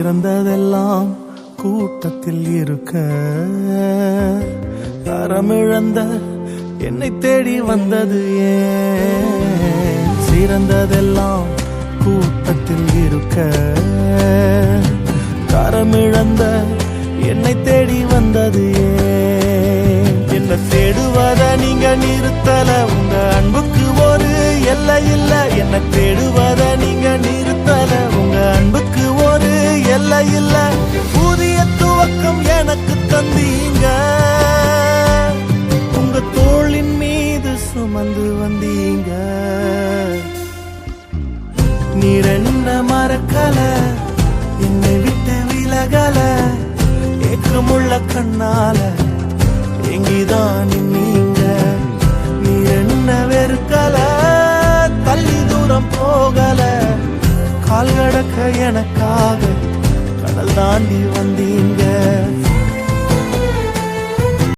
இறந்ததெல்லாம் கூட்டத்தில் இருக்க தரமிழந்த என்னை தேடி வந்தது ஏன்? சிறந்ததெல்லாம் கூட்டத்தில் இருக்க தரமிழந்த என்னை தேடி வந்தது ஏன்? என்ன தேடுவத நீங்க நிறுத்தல, உங்க அன்புக்கு ஒரு எல்லை இல்ல. என்ன தேடுவத நீங்க நிறுத்தல, உங்க அன்புக்கு ஒரு எல்லை இல்ல. புதிய துவக்கம் எனக்கு தந்தீங்க, உங்க தோளின் மீது சுமந்து வந்தீங்க. நீர் என்ன மறக்கல, என்னை விட்டு விலகல, ஏக்கமுள்ள கண்ணால எங்கிதான் நீங்க. நீர் என்ன வெறுக்கல, தள்ளி தூரம் போகல, கால் கடக்க எனக்காக கடல் தாண்டி வந்தீங்க.